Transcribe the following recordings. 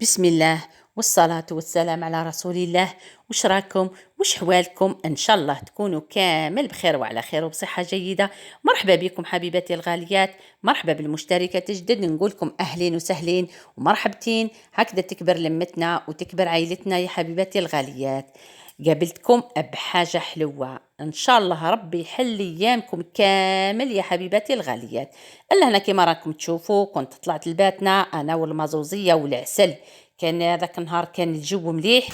بسم الله والصلاة والسلام على رسول الله. وش راكم؟ وش حوالكم؟ إن شاء الله تكونوا كامل بخير وعلى خير وبصحة جيدة. مرحبا بكم حبيباتي الغاليات، مرحبا بالمشتركة جدد، نقولكم أهلين وسهلين ومرحبتين. هكذا تكبر لمتنا وتكبر عائلتنا يا حبيباتي الغاليات. قابلتكم بحاجة حلوة إن شاء الله ربي يحل أيامكم كامل يا حبيباتي الغاليات. إلا هنا كما راكم تشوفوا كنت طلعت لباتنا أنا والمازوزية والعسل. كان هذاك النهار كان الجو مليح.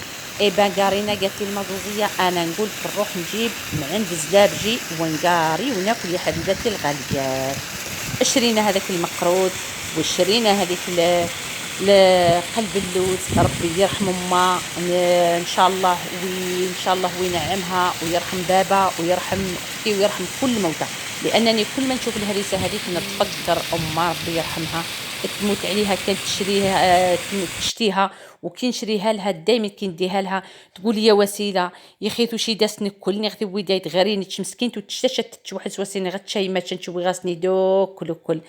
قارينا قالت لي المازوزية أنا نقول نروح نجيب من عند زلابجي ونقاري وناكل يا حبيباتي الغاليات. شرينا هذاك المقرود وشرينا هذيك لقلب اللوز. ربي يرحم امه ان شاء الله وان شاء الله وينعمها ويرحم بابا ويرحم اختي ويرحم كل موتى، لانني كل ما نشوف الهريسه هذيك نتفكر امها ربي يرحمها تموت عليها. كانت تشريها تشتيها وكي نشريها لها دائما كي نديها لها تقول يا وسيله يا خيتو شي داسني كلني غتي ودايت غاريني تشمسكين وتشتشت تشوحد وسيني غتشاي ما تنشوي غاسني دوك كل.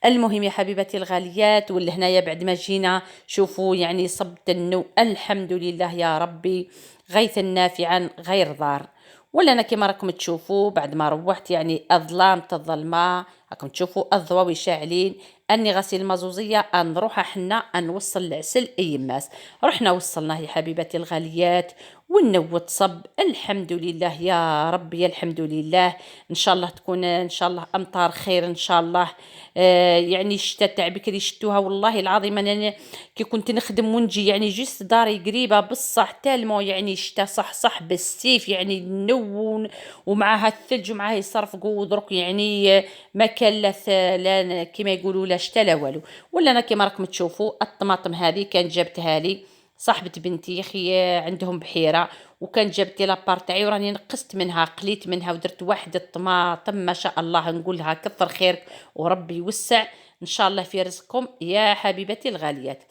المهم يا حبيبتي الغاليات، واللي هنايا بعد ما جينا شوفوا يعني صبت النو الحمد لله يا ربي غيثا نافعا غير ضار. ولا انا كما راكم تشوفوا بعد ما روحت يعني الظلام الظلمه راكم تشوفوا الضواوي شاعلين. اني غسيل المازوزيه ان نروح حنا نوصل العسل اي ماس. رحنا وصلناه يا حبيبتي الغاليات والنو تصب الحمد لله يا ربي الحمد لله. ان شاء الله تكون ان شاء الله امطار خير ان شاء الله. يعني الشتاء تاع بكري شتوها والله العظيم انا كي كنت نخدم ونجي يعني جست داري قريبه بصح تالمو يعني شتا صح بالسيف يعني النو ومعها الثلج ومعها يصرفقوا ودرك يعني ما كان لا كما يقولوا لا شتا لا والو. ولا انا كما راكم تشوفوا الطماطم هذه كانت جابتها لي صاحبة بنتي اخي عندهم بحيره، وكان جابت لي لابار تاعي وراني نقصت منها قليت منها ودرت واحد الطماطم ما شاء الله نقولها كثر خيرك وربي يوسع ان شاء الله في رزقكم يا حبيبتي الغاليات.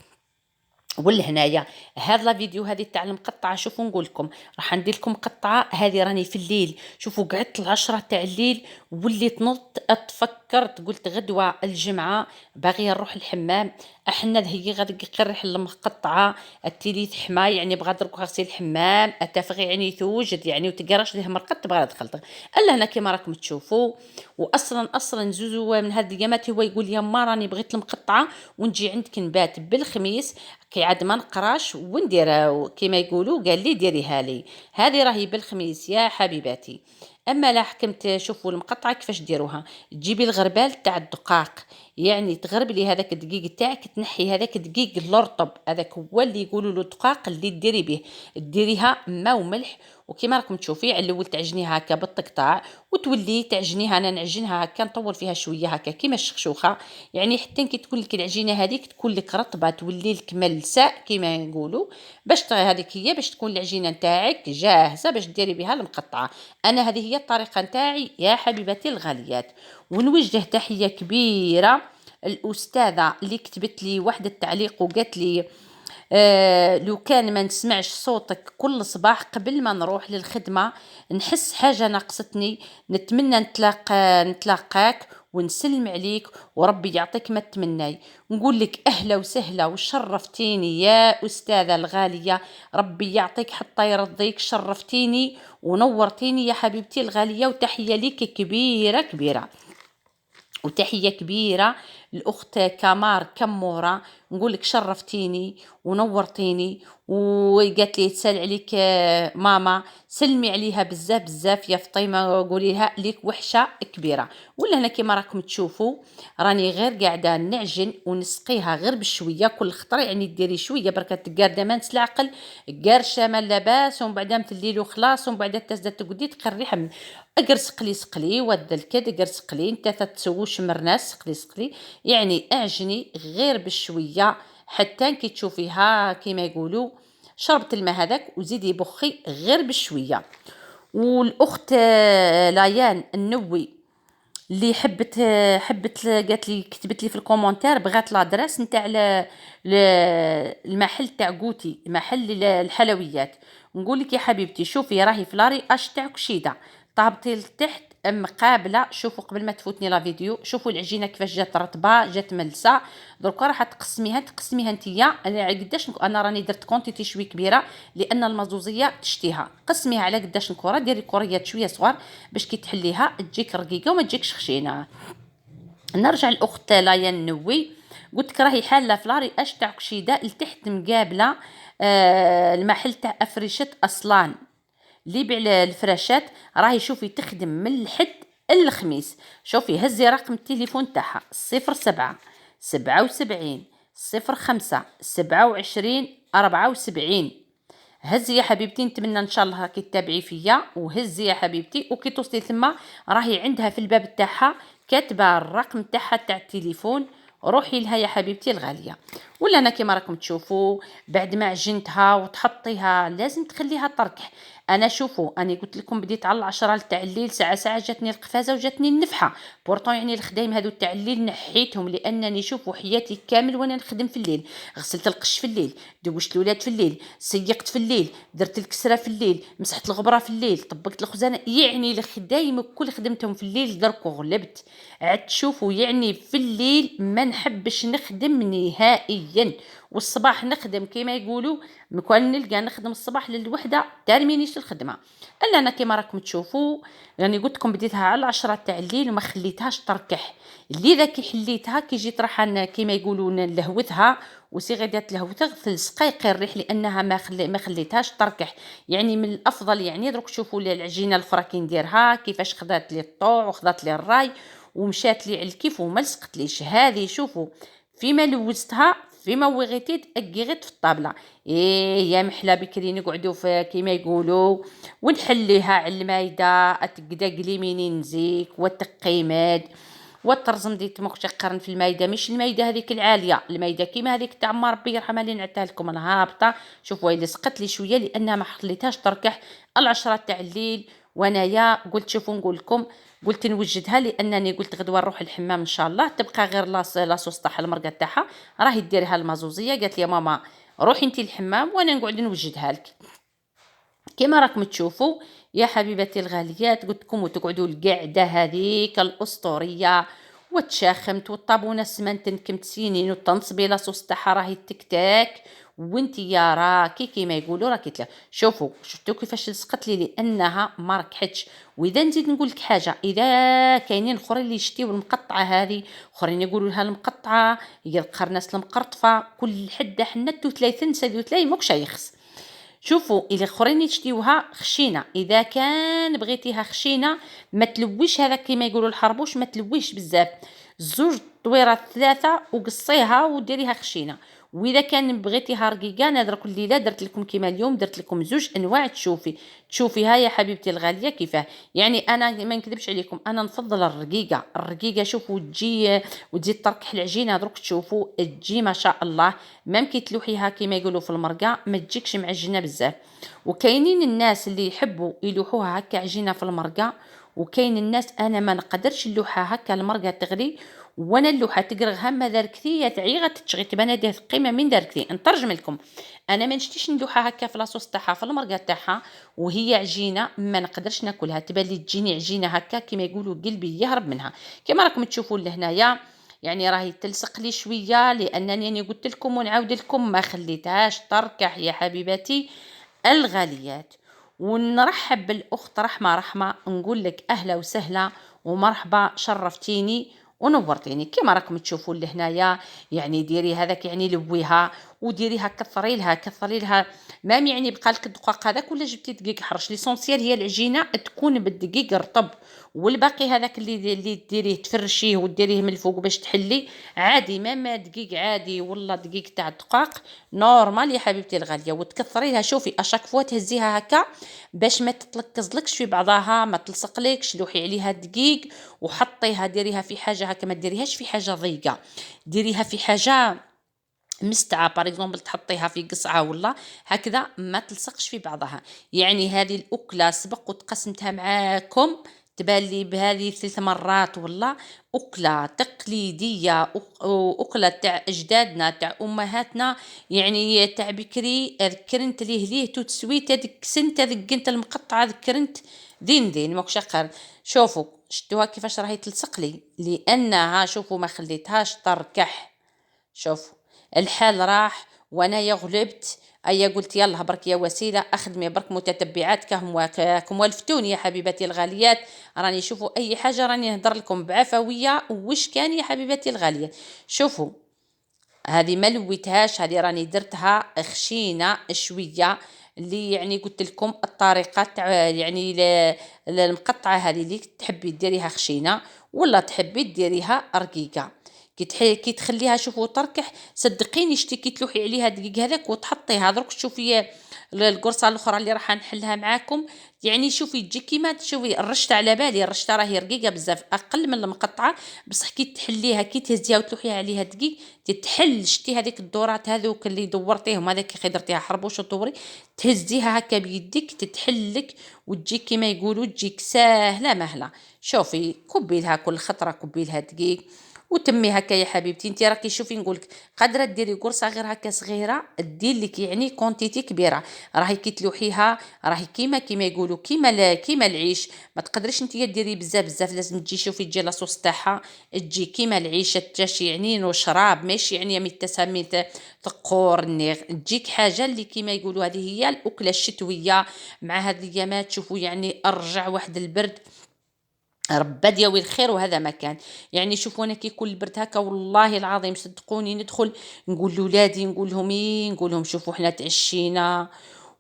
والهنايا هذا لا فيديو هذه تاع المقطعه شوفوا نقول لكم راح ندير لكم قطعه هذه راني في الليل. شوفوا قعدت العشرة تاع الليل وليت نط اتفكرت قلت غدوه الجمعه باغيه نروح الحمام. احنا هي غادي قرح المقطعه التيليت حما يعني بغا درك غسيل الحمام اتفغي يعني توجد يعني وتقراش ليه مرقط بغا تخلط. الا هنا كما راكم تشوفوا واصلا زوزو من هاد اليامات هو يقول لي ما راني بغيت المقطعه ونجي عندك نبات بالخميس كي عاد ما نقراش وندير كما يقولوا قال لي ديريها لي. هذه راهي بالخميس يا حبيباتي. اما لا حكمت شوفوا المقطعه كيفاش ديروها. تجيبي الغربال تاع الدقاق يعني تغربلي هذاك الدقيق تاعك تنحي هذاك الدقيق الرطب هذاك هو اللي يقولوا له الدقاق اللي ديري به ديريها ماء وملح. وكما راكم تشوفي على الاول تعجنيها هكا بالتقطاع وتولي تعجنيها. انا نعجنها هكا نطول فيها شويه هكا كيما الشخشوخه يعني حتى كي تكون لك العجينه هذيك تكون لك رطبه تولي لك ملساء كيما نقولوا باش هذيك هي باش تكون العجينه نتاعك جاهزه باش ديري بها المقطعه. انا هذه هي الطريقه نتاعي يا حبيباتي الغاليات. ونوجه تحيه كبيره الاستاذه اللي كتبت لي واحد التعليق وقالت لي لو كان ما نسمعش صوتك كل صباح قبل ما نروح للخدمة نحس حاجة ناقصتني. نتمنى نتلاقاك ونسلم عليك وربي يعطيك ما تمناي. نقول لك أهلا وسهلا وشرفتيني يا أستاذة الغالية. ربي يعطيك حتى يرضيك شرفتيني ونورتيني يا حبيبتي الغالية. وتحية ليك كبيرة كبيرة وتحية كبيرة الأخت كمار كمورة. نقولك شرفتيني ونورتيني. وقالت لي تسال عليك ماما سلمي عليها بزاف بزاف يا فطيمة قولي لها ليك وحشة كبيرة. ولا هنا كما راكم تشوفوا راني غير قاعدة نعجن ونسقيها غير بشوية كل خطرة يعني ديري شوية بركة تقار ما نسل العقل قارشة ما لاباس ومن بعد في الليل وخلاص ومن بعد تزداد تقدي تقري حم اقر سقلي ود الكد اقر سقلي انت تتسووش مرناس سقلي يعني اعجني غير بشويه حتى كي تشوفيها كيما يقولوا شربت الماء هذاك وزيدي بخي غير بشويه. والاخت لايان النوي اللي حبت قالت لي كتبت لي في الكومونتير بغات لادريس نتاع المحل تاع قوتي محل الحلويات. نقول لك يا حبيبتي شوفي راهي في لاري اش تاع كشيده طابتي لتحت مقابله. شوفوا قبل ما تفوتني لا فيديو، شوفوا العجينه كيفاش جات رطبه، جات ملسه. درك راح تقسميها نتيا. انا قداش انا راني درت كونتيتي شويه كبيره لان المازوزيه تشتيها. قسميها على قداش الكره، ديري كريات شويه صغار باش كي تحليها تجيك رقيقه وما تجيكش خشينه. نرجع الاخت لايا النوي، قلت لك راهي حاله في لارياج تاع كشيده لتحت مقابله المحل تاع افريشة اصلان اللي يبيع الفراشات. راهي شوفي تخدم من الحد الخميس. شوفي هزي رقم التليفون تاعها 07 77 05 27 74. هزي يا حبيبتي، نتمنى ان شاء الله راكي تتابعي فيا، وهزي يا حبيبتي وكي توصلي ثم راهي عندها في الباب تاعها كاتبه الرقم تاعها تاع التليفون. روحي لها يا حبيبتي الغاليه. ولا انا كيما راكم تشوفوا بعد ما عجنتها وتحطيها لازم تخليها تركح. انا شوفوا اني قلت لكم بديت على 10 تاع الليل، ساعه جاتني القفازه وجاتني النفحه. بورطون يعني الخدايم هذو تاع الليل نحيتهم لانني شوفوا حياتي كامل وانا نخدم في الليل. غسلت القش في الليل، دوشت الولاد في الليل، سيقت في الليل، درت الكسره في الليل، مسحت الغبره في الليل، طبقت الخزانه. يعني الخدايم كل خدمتهم في الليل. درك وغلبت عاد تشوفوا يعني في الليل ما نحبش نخدم نهائيا. والصباح نخدم كيما يقولوا كون نلقى نخدم الصباح للوحده تارمينيش الخدمه. الا انا كيما راكم تشوفوا يعني قلت لكم بديتها على 10 تاع الليل وما خليتهاش تركح. اللي ذا كي حليتها كي جيت راح كيما يقولوا نلهوتها وصي غادي تلهوتها في السقايق الريح لانها ما خليتهاش تركح. يعني من الافضل يعني درك شوفوا العجينه الفرا كي نديرها كيفاش خدات لي الطوع وخدات لي الراي ومشات لي على الكيف وما لصقتليش. هذه شوفوا فيما لوزتها فيما وغيتي تاكيغيت في الطابله. ايه يا محلى بكري نقعدوا في كيما يقولوا ونحليها على المايده اتقدا قليميني نزيك وتقيماد والترزم ديت مخشى قرن في المايده. مش المايده هذيك العاليه، المايده كيما هذيك تاع ما ربي يرحمها اللي نعتها لكم الهابطه. شوفوا اللي سقط لي شويه لانها ما خليتهاش تركح العشرة تاع الليل. وانايا قلت شوفوا نقول لكم قلت نوجدها لانني قلت غدوه نروح الحمام ان شاء الله. تبقى غير لاصوص تاعها المرقه تاعها راهي ديريها المازوزيه. قالت لي يا ماما روحي انتي الحمام وانا نقعد نوجدها لك. كما راكم تشوفوا يا حبيبتي الغاليات قلت لكم وتقعدوا القعده هذيك الاسطوريه وتشاخمت والطابونه سمنتن كمت سينين وتنصبي لاصوص تاعها راهي تكتاك. وانتي يا راكي كيما يقولوا راكي شوفوا شفتوا كيفاش لصقت لي لانها ما ركحتش. واذا نزيد نقول لك حاجه، اذا كاينين اخرين اللي يشتيو المقطعه هذه اخرين يقولوا لها المقطعه هي القرناس المقرطفه كل حده حنتو 30 سدو 3 موكش يخص. شوفوا الى اخرين يشتيوها خشينه، اذا كان بغيتيها خشينه ما تلويش هذا كيما يقولوا الحربوش ما تلويش بزاف. زوج طويرات 3 وقصيها وديريها خشينه. واذا كان بغيتيها رقيقه انا درك الليله درت لكم كيما اليوم درت لكم زوج انواع. تشوفيها يا حبيبتي الغاليه كيفاه. يعني انا ما نكذبش عليكم انا نفضل الرقيقه. شوفوا وتزيد تركح العجينه درك تشوفوا تجي ما شاء الله. ميم كي تلوحيها كيما يقولوا في المرقه ما تجيكش معجنه بزاف. وكاينين الناس اللي يحبوا يلوحوها هكا عجينه في المرقه، وكاين الناس انا ما نقدرش نلوحها هكا المرقه تغلي وانا اللوحه تقرغها ما داركتي تعيغه تشغي تبان هذه قيمه من داركتي. نترجم لكم انا ما نشتيش نلوحها هكا في لاصوص تاعها في المرقه تاعها وهي عجينه ما نقدرش ناكلها تبان لي تجيني عجينه هكا كيما يقولوا قلبي يهرب منها. كما راكم تشوفوا لهنايا يعني راهي تلصق لي شويه لانني يعني قلت لكم ونعاود لكم ما خليتهاش تركح يا حبيباتي الغاليات. ونرحب بالاخت رحمه نقول لك اهلا وسهلا ومرحبا شرفتيني ونورتيني. كما راكم تشوفوا لهنايا يعني ديري هذاك يعني لويها وديريها كثري لها مام يعني بقى لك الدقاق هذاك ولا جبتي دقيق حرش. ليسونسيال هي العجينه تكون بالدقيق رطب والباقي هذاك اللي ديريه تفرشيه وديريه من الفوق باش تحلي عادي ما دقيق عادي ولا دقيق تاع الدقاق نورمال يا حبيبتي الغاليه. وتكثريها شوفي اشاك فوا تهزيها هكا باش ما تتلكزلكش في بعضها ما تلصقلكش. لوحي عليها دقيق وحطيها ديريها في حاجه هكا ما ديريهاش في حاجه ضيقه ديريها في حاجه مستعى بار اكزومبل تحطيها في قصعه ولا هكذا ما تلصقش في بعضها. يعني هذه الاكله سبق وتقسمتها معاكم تبان لي بهذه 3 مرات ولا أكلة تقليدية أكلة تاع أجدادنا تاع أمهاتنا. يعني تاع بكري ذكرنت ليه توت سويت هذيك سنت هذيك قنت المقطعة ذكرنت دين ماكش قارن. شوفوا شفتوها كيفاش راهي تلصق لي، لانها شوفوا ما خليتهاش تركح. شوفوا الحال راح وانايا غلبت. ايا قلت يلا برك يا وسيله اخدمي برك متتبعات كهم والفتوني يا حبيباتي الغاليات. راني شوفوا اي حاجه راني نهضر لكم بعفويه وش كان يا حبيباتي الغاليه. شوفوا هذه ما لويتهاش، هذه راني درتها خشينه شويه، اللي يعني قلت لكم الطريقه تاع يعني المقطعه هذه اللي تحبي ديريها خشينه ولا تحبي ديريها رقيقه. كي تخليها شوفوا تركح صدقيني شتي كي تلوحي عليها دقيق هذاك وتحطيها درك تشوفي القرصه الاخرى اللي راح نحلها معاكم. يعني شوفي تجي كيما تشوفي الرشته، على بالي الرشته راهي رقيقه بزاف اقل من المقطعه، بصح كي تحليها كي تهزيها وتلوحيها عليها دقيق تتحل. شتي هذيك الدورات هذوك اللي دورتيهم هذاك كي درتيها حربوش وطوري تهزيها هكا بيديك تتحلك وتجي كيما يقولوا تجيك ساهله مهله. شوفي كبي لها كل خطره كبي لها دقيق وتمي هكا يا حبيبتي. انت راكي شوفي نقولك قادره ديري قرصه غير هكا صغيره دير لك يعني كونتيتي كبيره. راهي كي تلوحيها راهي كيما يقولوا كيما العيش. ما تقدريش انت ديري بزاف لازم تجي شوفي تجي لاصوص تاعها تجي كيما العيش تاش يعني وشراب ماشي يعني متسامي ثقور النيغ. تجيك حاجه اللي كيما يقولوا هذه هي الاكله الشتويه مع هذه الايامات. تشوفوا يعني ارجع واحد البرد ربا دياوي الخير وهذا ما كان. يعني شوفوا انا كي يكون البرد هكا والله العظيم صدقوني ندخل نقول لولادي نقول لهم شوفوا حنا تعشينا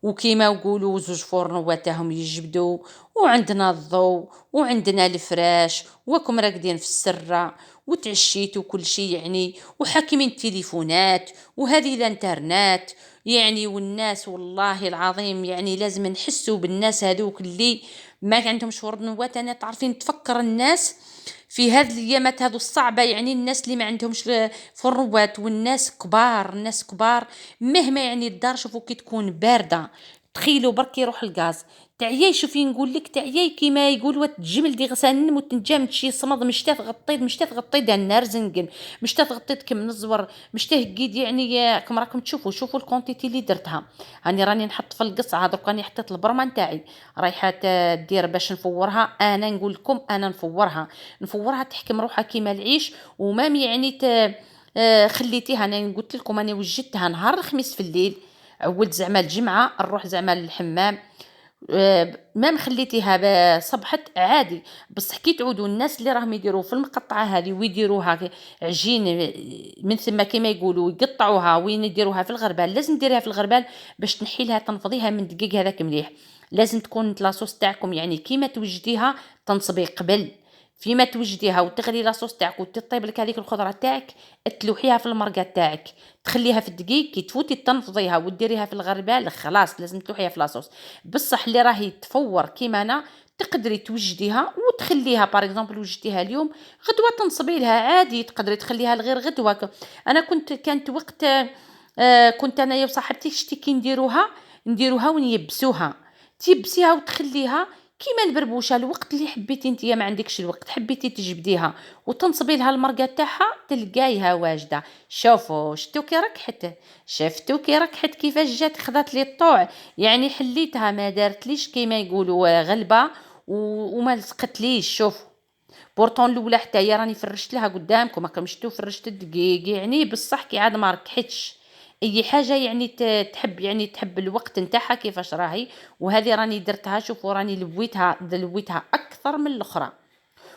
وكيما نقولوا زوج فرنواتهم يجبدوا وعندنا الضوء وعندنا الفراش وكم راقدين في السره وتعشيتوا كل شيء يعني وحاكمين التليفونات وهذه الانترنت. يعني والناس والله العظيم يعني لازم نحسوا بالناس هذوك اللي ما عندهمش فرض نوات. انا تعرفين تفكر الناس في هذه الايامات هذو الصعبه، يعني الناس اللي ما عندهمش فرنوات والناس كبار الناس كبار مهما يعني الدار شوفوا كي تكون بارده تخيلوا برك يروح الغاز تعياي. شوفي نقول لك تعياي كيما يقولوا الجمل دي غسان وتنجم شي صمد مشتات غطيت النار زنقن مشتات غطيت كم نزور مشتاه قيد يعني كم راكم شوفوا الكونتيتي اللي درتها. راني نحط في القصعه درك راني حطيت البرمه نتاعي رايحه دير باش نفورها. انا نقول لكم انا نفورها تحكم روحها كيما العيش ومام يعني خليتيها. انا قلت لكم انا وجدتها نهار الخميس في الليل عولت زعما الجمعه نروح زعما للحمام. ما مخليتيها صبحت عادي. بصح كي تعودوا الناس اللي راهم يديروا في المقطعه هذه ويديروها عجين من ثم كما يقولوا يقطعوها وين يديروها في الغربال. لازم ديريها في الغربال باش تنحيلها تنفضيها من دقيق هذاك مليح. لازم تكون لاصوص تاعكم يعني كيما توجديها تنصبي قبل فيما توجديها وتغلي لاصوص تاعك وتطيب لك هذيك الخضره تاعك تلوحيها في المرقه تاعك تخليها في الدقيق كي تفوتي تنفضيها وديريها في الغربال خلاص لازم تلوحيها في لاصوص. بصح اللي راهي تفور كيما انا تقدري توجديها وتخليها باغ اكزومبل وجدتيها اليوم غدوه تنصبي لها عادي تقدري تخليها لغير غدوه. انا كانت وقت كنت انا وصاحبتي شتي كي نديروها ونيبسوها تيبسيها وتخليها كيما البربوشه. الوقت اللي حبيتي نتيا ما عندكش الوقت حبيتي تجبديها وتنصبي لها المرقه تاعها تلقايها واجده. شفتوا كي ركحت كيفاش جات خذات لي الطوع. يعني حليتها ما دارتليش كيما يقولوا غلبه وما لصقتليش. شوفوا بورطون الاولى حتى هي راني فرشت لها قدامكم راكم شفتوا فرشت الدقيق يعني بصح كي عاد ما ركحتش. اي حاجه يعني تحب الوقت نتاعها كيفاش راهي. وهذه راني درتها شوفوا راني لويتها اكثر من الاخرى.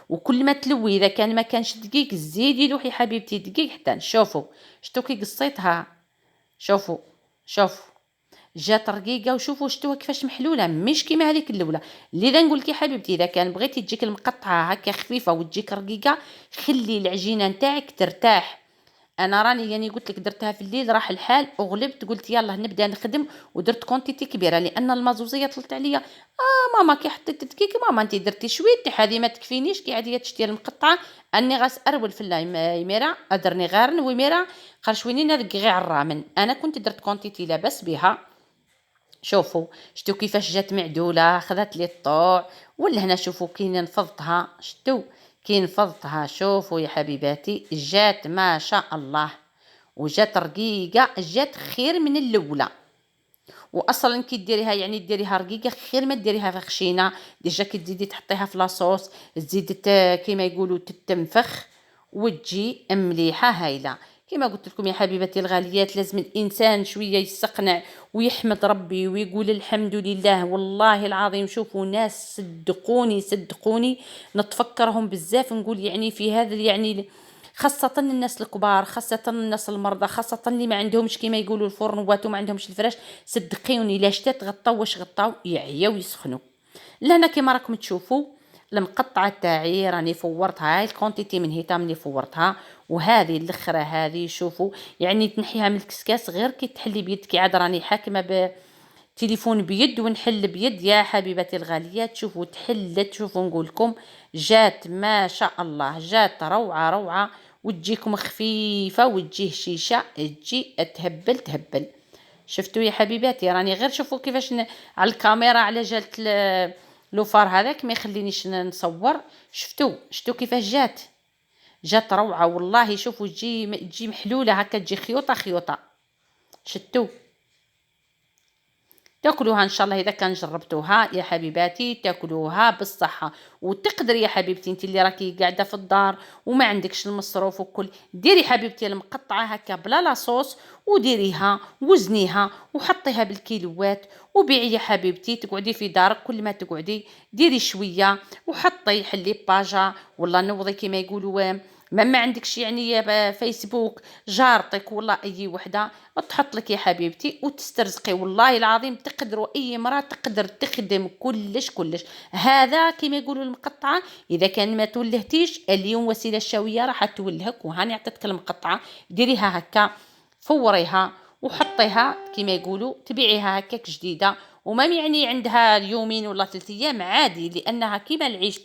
وكل ما تلوي اذا كان ما كانش دقيق زيدي لوحي حبيبتي دقيق حتى نشوفوا شتو كي قصيتها. شوفوا جات رقيقه وشوفوا شتوها كيفاش محلوله مش كيما هذيك الاولى. لذا نقول لك يا حبيبتي اذا كان بغيتي تجيك المقطعه هكا خفيفه وتجيك رقيقه خلي العجينه نتاعك ترتاح. انا راني يعني قلت لك درتها في الليل راح الحال وغلبت قلت يلا نبدا نخدم ودرت كونتيتي كبيره لان المازوزيه طلت عليا. ماما كي حطيت الدقيق ماما انت درتي شويه هذه ما تكفينيش كي عاديه تشتري المقطعه اني غاس ارول في يميرا ادرني غارن ويميرا خرشويني نذق غير الرامن. انا كنت درت كونتيتي لاباس بها. شوفوا شتو كيفاش جات معدوله خذت لي الطوع ولا هنا شوفوا كي نفضتها شتو كي نفضتها. شوفوا يا حبيباتي جات ما شاء الله وجات رقيقه جات خير من الاولى. واصلا كي ديريها يعني ديريها رقيقه خير ما ديريها خشينه. ديجا كي تزيدي تحطيها في لاصوص تزيد كيما يقولوا تتنفخ وتجي مليحه هايله. كما قلت لكم يا حبيبتي الغاليات، لازم الانسان شويه يستقنع ويحمد ربي ويقول الحمد لله. والله العظيم شوفوا ناس صدقوني صدقوني نتفكرهم بزاف، نقول يعني في هذا يعني خاصة الناس الكبار، خاصة الناس المرضى، خاصة اللي ما عندهمش كيما يقولوا الفرنوات وما عندهمش الفراش. صدقوني لا شتات غطاو واش غطاو يعياو يسخنوا. لهنا كيما راكم تشوفوا المقطعه تاعي راني فورتها، هاي الكونتيتي من هيتا ملي فورتها. وهذه الاخرى هذه شوفوا يعني تنحيها من الكسكاس غير كي تحلي بيدك. عاد راني حاكمه بتليفون بيد ونحل بيد يا حبيبتي الغاليات. شوفوا تحلت، شوفوا نقول لكم جات ما شاء الله، جات روعه روعه. وتجيكم خفيفه وتجيه شيشه تجي تهبل تهبل. شفتوا يا حبيباتي راني غير شوفوا كيفاش على الكاميرا على جالت لوفار هذاك ما يخلينيش نصور. شفتوا كيفاش جات روعه والله. شوفوا تجي محلوله هكا، تجي خيوطه خيوطه. شفتوا تاكلوها ان شاء الله اذا كان جربتوها يا حبيباتي، تاكلوها بالصحه. وتقدري يا حبيبتي انت اللي راكي قاعده في الدار وما عندكش المصروف وكل، ديري حبيبتي المقطعه هكا بلا لاصوص وديريها وزنيها وحطيها بالكيلوات وبيعي يا حبيبتي. تقعدي في دارك كل ما تقعدي ديري شويه وحطي حلي باجا ولا نوضي كما يقولوا. ما عندكش يعني فيسبوك جارتك ولا اي وحده تحط لك يا حبيبتي وتسترزقي. والله العظيم تقدروا اي مراه تقدر تخدم كلش كلش. هذا كما يقولوا المقطعه اذا كان ما تولهتيش اليوم وسيله الشاويه راح تولهك. وهاني عطيتك المقطعه ديريها هكا فوريها وحطيها كما يقولوا تبيعيها هكاك جديده. وما يعني عندها يومين ولا 3 ايام عادي، لانها كيما العيش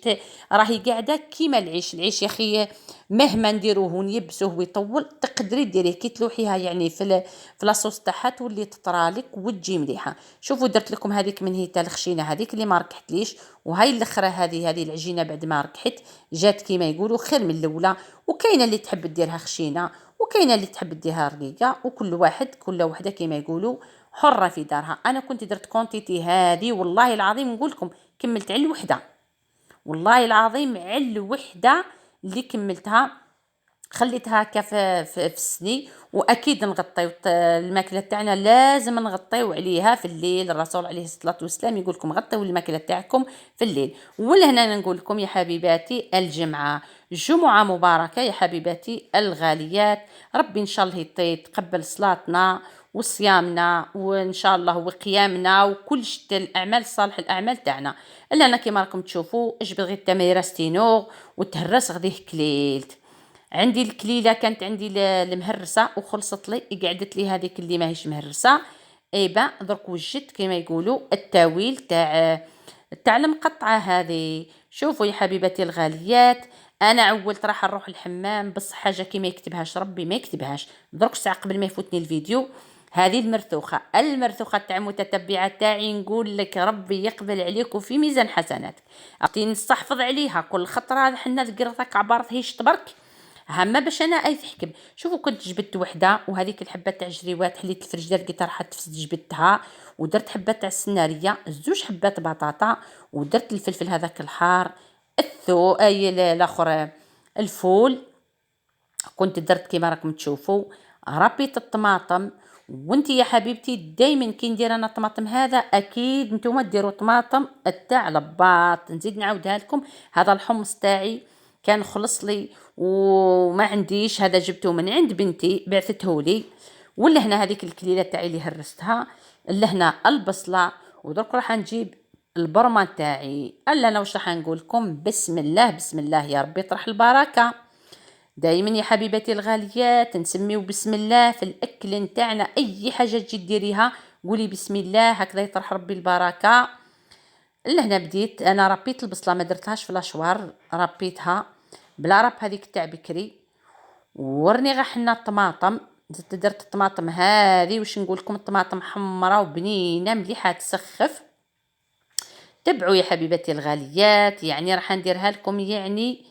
راهي قاعده كيما العيش يا اخي مهما نديروه ونيبسوه ويطول تقدري ديريه كي تلوحيها يعني في لاصوص تاعها تولي تطرالك وتجي مليحه. شوفوا درت لكم هذيك من هي الخشينه هذيك اللي ما ركحتليش، وهاي الاخرى هذه العجينه بعد ما ركحت جات كيما يقولوا خير من الاولى. وكاينه اللي تحب ديرها خشينه وكاينه اللي تحب ديرها رقيقه، وكل واحد كل وحده كيما يقولوا حره في دارها. انا كنت درت كونتيتي هذه والله العظيم نقول لكم كملت على الوحده، والله العظيم على الوحده اللي كملتها. خليتها هكا في السني. واكيد نغطيو الماكله تاعنا لازم نغطيو عليها في الليل. الرسول عليه الصلاه والسلام يقول لكم غطيو الماكله تاعكم في الليل. ولهنا نقول لكم يا حبيباتي الجمعه جمعه مباركه يا حبيباتي الغاليات. ربي ان شاء الله يتقبل صلاتنا وصيامنا وان شاء الله وقيامنا وكل شيء الاعمال الصالحه الاعمال تاعنا. الا انا كما راكم تشوفوا اجبد غير التميره ستينوغ وتهرس غديه كليلت. عندي الكليله كانت عندي المهرسه وخلصت لي، قعدت لي هذيك اللي ماهيش مهرسه. ايبا درك وجدت كما يقولوا التاويل تاع المقطعه هذه. شوفوا يا حبيبتي الغاليات انا عولت راح نروح الحمام بس حاجه كي ما يكتبهاش ربي ما يكتبهاش. درك ساعه قبل ما يفوتني الفيديو هذه المرثوخه تاع متتبعات تاعي نقول لك ربي يقبل عليك وفي ميزان حسناتك. اعطيني نستحفظ عليها كل خطره حنا ذكرتك عبارت هيش تبرك هما باش انا اي تحكم. شوفوا كنت جبت وحده وهذيك الحبه تاع جريوات حليت الفريجدار لقيتها راح تفسد جبتها. ودرت حبه تاع السناريه 2 حبات بطاطا ودرت الفلفل هذاك الحار الثو اي الاخر الفول. كنت درت كيما راكم تشوفوا ربيت الطماطم. وانتي يا حبيبتي دائما كي ندير انا الطماطم هذا اكيد نتوما ديروا طماطم تاع لباط. نزيد نعاودها لكم هذا الحمص تاعي كان خلص لي وما عنديش، هذا جبته من عند بنتي بعثته لي. ولا هنا هذيك الكليله تاعي اللي هرستها. الا هنا البصله. ودرك راح نجيب البرمه تاعي. الا انا واش راح نقول لكم بسم الله بسم الله يا ربي يطرح البركه. دائما يا حبيبتي الغاليات نسميو بسم الله في الاكل نتاعنا. اي حاجه تجي ديريها قولي بسم الله هكذا يطرح ربي البركه. لهنا بديت انا ربيت البصله ما درتهاش في لاشوار، ربيتها بلا رب هذيك تاع بكري. ورني غحنا الطماطم درت الطماطم هذه واش نقول لكم الطماطم حمراء وبنينه مليحه تسخف. تبعوا يا حبيبتي الغاليات يعني راح نديرها لكم يعني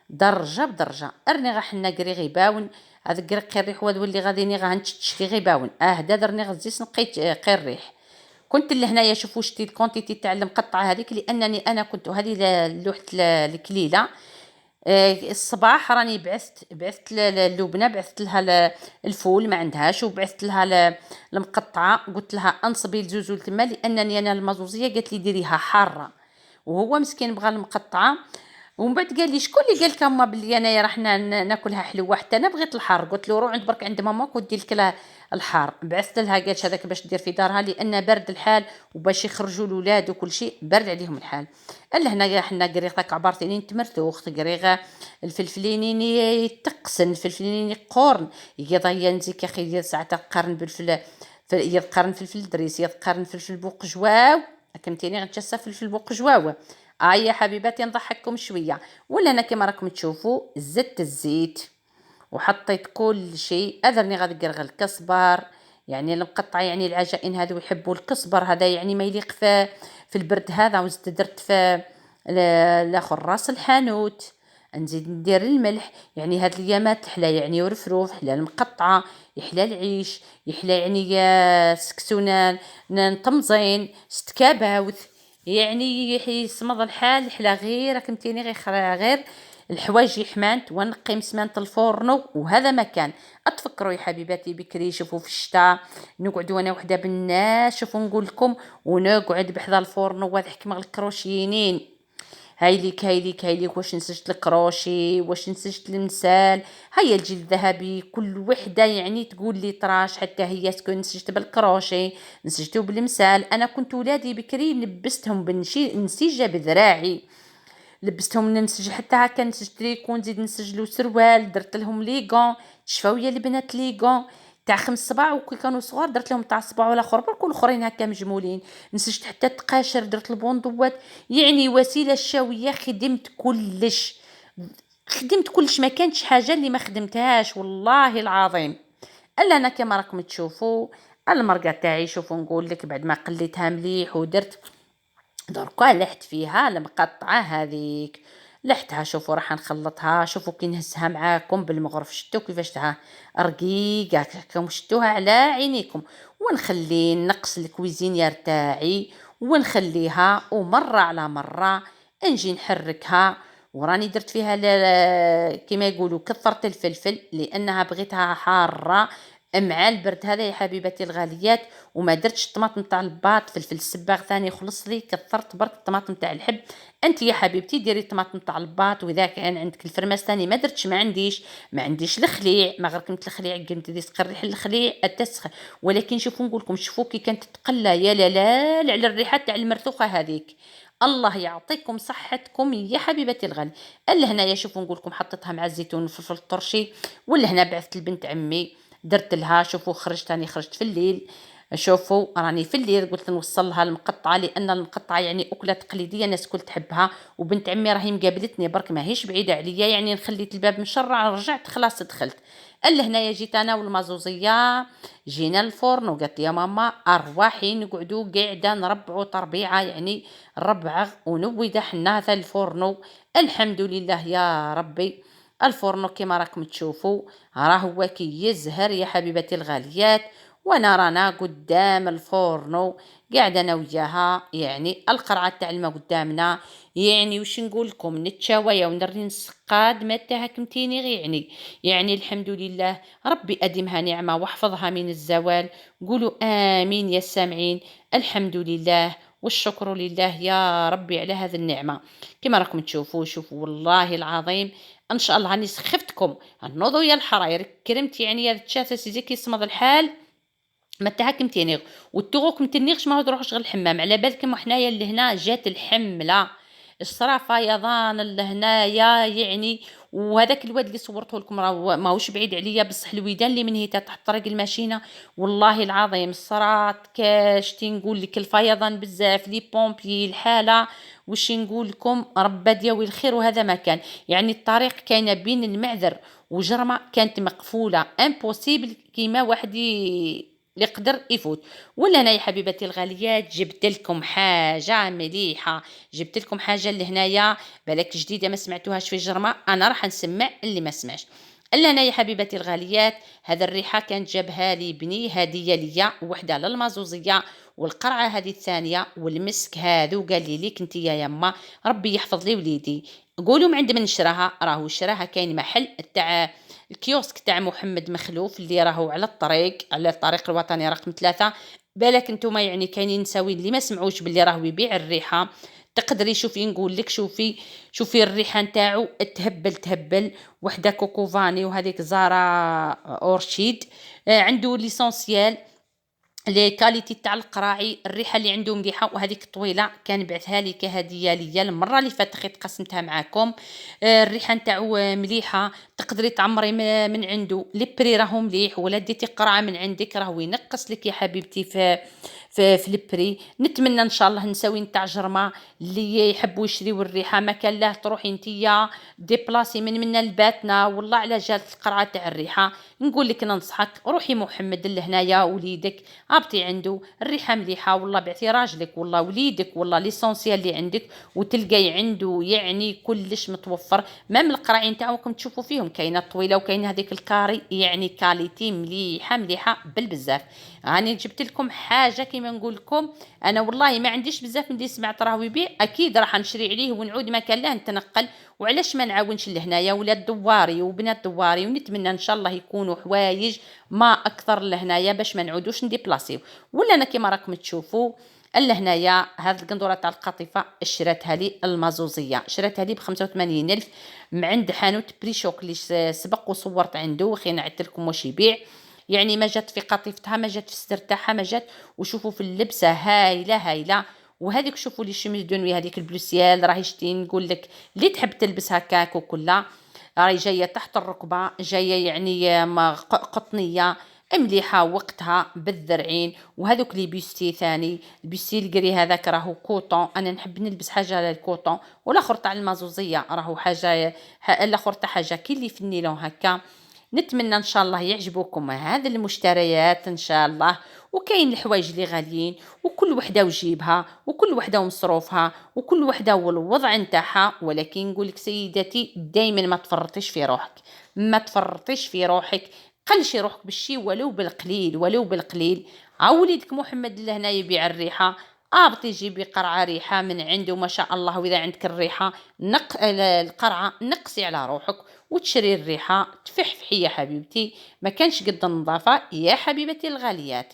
درجه بدرجه. ارني غحنا قري غيباون هذا قري الريح ولي غادي غنتشتي غيباون هدا درني غزيس نقيت قي الريح كنت لهنايا شوفوا شتي الكونتيتي تاع المقطعه هذيك، لانني انا كنت هذه لوحه الكليله. الصباح راني بعثت اللبنه، بعثت لها الفول ما عندهاش، وبعثت لها المقطعه، قلت لها انصبي الزوزول تما، لانني انا المازوزيه قالت لي ديريها حاره، وهو مسكين بغى المقطعه. ومن بعد قال لي شكون اللي قال لك ماما بلي انايا راح ناكلها حلوه، حتى انا بغيت الحار. قلت له روح عند برك عند ماماك ودي لك الحار. بعثت لها قالت هذاك باش دير في دارها، لان برد الحال وباش يخرجوا الاولاد وكل شيء برد عليهم الحال. الا هنا حنا قريغه عبارتين تمرتوخ قريغه الفلفلينين يتقسن، الفلفلينين قورن يضيا نزيك يا اخي ساعه قرن بالفل، يقرن فلفل دريس، يقرن فلفل بوقجواو، فهمتيني غنتشسى فلفل بوقجواو. يا حبيباتي نضحككم شويه. ولا انا كما راكم تشوفوا زدت الزيت وحطيت كل شيء. اذرني غادي غير الكزبر، يعني المقطع، يعني العجائن هذو يحبوا الكزبر هذا، يعني ما يليق في البرد هذا. وزدت درت في الاخر راس الحانوت، نزيد ندير الملح. يعني هاد الايامات حلا يعني ورفروف، حلا المقطعه، يحلى العيش، يحلى يعني سكسونان نطمزين ستكاباوث، يعني يسمض الحال حلا غير كمتيني غير الحوايج يحمانت ونقي مسمانة الفورنو. وهذا ما كان. اتفكروا يا حبيباتي بكري شوفوا في الشتاء نقعدوا انا وحده بالناس، شوفوا نقول لكم، ونقعد بحذا الفورنو وضحك مع الكروشينين. هايليك واش نسجت الكروشي، واش نسجت المسال، هيا الجيل الذهبي كل وحده يعني تقول لي طراش، حتى هي تكون نسجت بالكروشي نسجتو بالمسال. انا كنت ولادي بكري لبستهم نسيجه بذراعي، لبستهم ننسج حتى هكا نسج تريكو، نزيد نسجلو سروال، درت لهم ليغون، شفاو يا البنات ليغون تاع 5 صباع، وكي كانوا صغار درت لهم تاع صباع والاخر برك، والاخرين هكا مجمولين. نسجت حتى التقاشر، درت البوندوات، يعني وسيله الشاويه. خدمت كلش ما كانتش حاجه اللي ما خدمتهاش والله العظيم. الا انا كما راكم تشوفوا المرقه تاعي، شوفوا نقول لك بعد ما قليتها مليح ودرت دركا لحت فيها المقطعه هذيك، لحتها. شوفوا راح نخلطها، شوفوا كي نهزها معاكم بالمغرف، شتو كيفاش تاع رقيقه كم شتوها على عينيكم. ونخلي نقص الكويزينير تاعي ونخليها، ومره على مره نجي نحركها. وراني درت فيها كما يقولوا كثرت الفلفل، لانها بغيتها حاره مع البرد هذا يا حبيبتي الغاليات. وما درتش الطماطم تاع الباط، فلفل السباغ ثاني خلص لي، كثرت برك الطماطم تاع الحب. انت يا حبيبتي ديري الطماطم تاع الباط، واذا كان عندك الفرماس ثاني ما درتش، ما عنديش الخليع، ما غير كنت الخليع قمت دي تقريح الخليع التسخ. ولكن شوفوا نقول لكم، شوفوا كي كانت تقلى يا لا على الريحه تاع المرثوخه هذيك. الله يعطيكم صحتكم يا حبيبتي الغالي. الا هنايا شوفوا نقول لكم حطيتها مع الزيتون والفلفل الطرشي. ولا هنا بعثت لبنت عمي درت لها. شوفوا خرجت في الليل، شوفوا راني في الليل قلت نوصل لها المقطعه، لان المقطعه يعني اكله تقليديه الناس كل تحبها. وبنت عمي راهي مقابلتني برك ماهيش بعيده عليا، يعني خليت الباب مشرع رجعت خلاص دخلت. الا هنايا جيت انا والمازوزيه، جينا الفرن وقالت لي يا ماما ارواحي نقعدوا قاعده نربعوا تربيعه، يعني ربعه ونوده حنا هذا الفرن. الحمد لله يا ربي. الفرن كما راكم تشوفوا راه هو كي يزهر يا حبيبتي الغاليات. وانا رانا قدام الفورنو قاعده انا وياها، يعني القرعه تاع الماء قدامنا، يعني واش نقول لكم نتشاويا ونري نسقاد ما تهكمتيني يعني الحمد لله. ربي ادمها نعمه واحفظها من الزوال. قولوا امين يا سامعين. الحمد لله والشكر لله يا ربي على هذه النعمه. كما راكم تشوفوا، شوفوا والله العظيم ان شاء الله راني سخفتكم. النوضوا يا الحراير كرمت، يعني يا تشات سيزي كي يصمد الحال ما تهاكم تينيغ وتوغوك متنيغش ما تروحش غير الحمام. على بالكم حنايا اللي هنا جات الحمله الصرا فيضان لهنايا يعني. وهذاك الواد اللي صورته لكم راه ماهوش بعيد عليا، بصح الويدان اللي من هيتا تحت طريق الماشينه. والله العظيم الصرات كاش نقول لك الفيضان بزاف، لي بومبي الحاله وش نقول لكم ربا دياوي الخير. وهذا ما كان يعني الطريق كاينه بين المعذر وجرمه كانت مقفوله امبوسيبل كيما واحد اللي قدر يفوت. ولا انا يا حبيبتي الغاليات جبت لكم حاجه مليحه، جبت لكم حاجه اللي هنايا بالك جديده ما سمعتوهاش في جرمه، انا راح نسمع اللي ما سمعش. الا انا يا حبيبتي الغاليات هذا الريحه كانت جابها لي بني هديه ليا، وحده للمازوزيه والقرعه هذه الثانيه والمسك هذو قال لي ليك انت يا يما ربي يحفظ لي وليدي. قولوا من عند من شراها، راهو شراها كاين محل تاع الكيوسك تاع محمد مخلوف اللي راهو على الطريق، على الطريق الوطني رقم 3. بالك نتوما يعني كاينين نساوين اللي ما سمعوش باللي راهو يبيع الريحه، تقدري شوفي نقول لك شوفي الريحه نتاعو تهبل وحده كوكوفاني وهذيك زارا اورشيد. عنده ليسونسيال لي كاليتي تاع القراعي، الريحه اللي عنده مليحه. وهذيك طويله كان بعثها لي كهديه ليا المره اللي فاتت خيت قسمتها معاكم. الريحه نتاعو مليحه، تقدري تعمري من عنده. لي بري راهو مليح، ولا ديتي قرعه من عندك راهو ينقص لك يا حبيبتي في البري. نتمنى ان شاء الله نساوي تاع جرمه اللي يحبوا يشريوا الريحه ما كان له تروحي نتيا ديبلاسي من منا لباتنا والله على جات القرعه تاع الريحه. نقول لك ننصحك روحي محمد لهنايا وليدك هبطي عنده الريحه مليحه والله، بعثي راجلك والله وليدك والله ليسونسيال اللي عندك وتلقاي عنده يعني كلش متوفر. مام القراعي نتاعكم تشوفوا فيهم كاينه طويله وكاينه هذيك الكاري، يعني كاليتي مليحه بالبزاف. راني جبت لكم حاجه كيما نقول لكم انا والله ما عنديش بزاف اللي سمعت راهو يبيع، اكيد راح نشري عليه ونعود ما كان له نتنقل. وعلاش ما نعاونش لهنايا ولاد دواري وبنات دواري، ونتمنى ان شاء الله يكونوا حوايج ما اكثر لهنايا باش ما نعودوش نديبلاسيو. ولا انا كيما راكم تشوفوا لهنايا هذه القندوره تاع القطيفه شراتها لي المازوزيه، شراتها لي ب 85,000 من عند حانوت بريشوك اللي سبق وصورت عنده. خلينا نعد لكم واش يبيع، يعني ما جات في قطيفتها ما جات في الستر تاعها ما جات. وشوفوا في اللبسه هايله. وهذيك شوفوا لي شميز دونوي هذيك البلوسيال راهي شتي نقول لك اللي تحب تلبس هكاك وكلها راهي جايه تحت الركبه، جايه يعني قطنيه مليحه وقتها بالذرعين. وهذوك لي بيستي ثاني البيستي القري هذاك راهو كوطون، انا نحب نلبس حاجه على الكوطون. والاخر تاع المازوزيه راهو حاجه الاخر تاع حاجه كي اللي في النيلون هكا. نتمنى ان شاء الله يعجبوكم هذه المشتريات ان شاء الله. وكاين الحوايج اللي غاليين وكل وحده وجيبها وكل وحده ومصروفها وكل وحده والوضع نتاعها. ولكن نقول لك سيدتي دائما ما تفرطيش في روحك، ما تفرطيش في روحك، قلشي روحك بالشي ولو بالقليل. عوليدك محمد لهنا يبيع الريحه، ابطي جيبي قرعه ريحه من عنده ما شاء الله. واذا عندك الريحه القرعه نقصي على روحك وتشري الريحه تفحفحي يا حبيبتي، ما كانش قد النظافه يا حبيبتي الغاليات.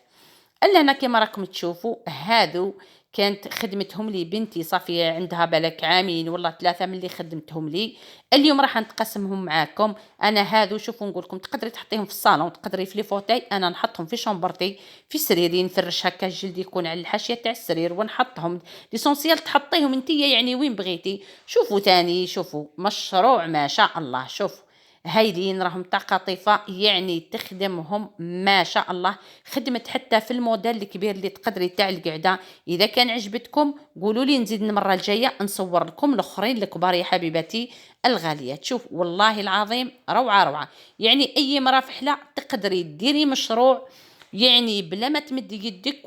الا هنا كما راكم تشوفوا هادو كانت خدمتهم لي بنتي صافيه عندها بالك عامين ولا 3 من اللي خدمتهم لي. اليوم راح نتقسمهم معاكم. انا هادو شوفوا نقول لكم تقدري تحطيهم في الصالون، تقدري في لي فوتاي، انا نحطهم في شومبرتي في سريري نفرش هكا الجلد يكون على الحاشيه تاع السرير ونحطهم. ليسونسيال تحطيهم انتيا يعني وين بغيتي. شوفوا تاني شوفوا مشروع ما شاء الله. شوفوا هايلين راهم تاع قطيفه يعني تخدمهم ما شاء الله. خدمت حتى في الموديل الكبير اللي تقدري تاع القعده. اذا كان عجبتكم قولوا لي نزيد المره الجايه نصور لكم الاخرين الكبار يا حبيباتي الغاليات. شوف والله العظيم روعه يعني اي مرة فحله تقدري ديري مشروع يعني بلا ما تمدي يدك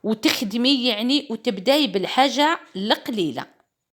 وتخدمي يعني وتبداي بالحاجه القليله.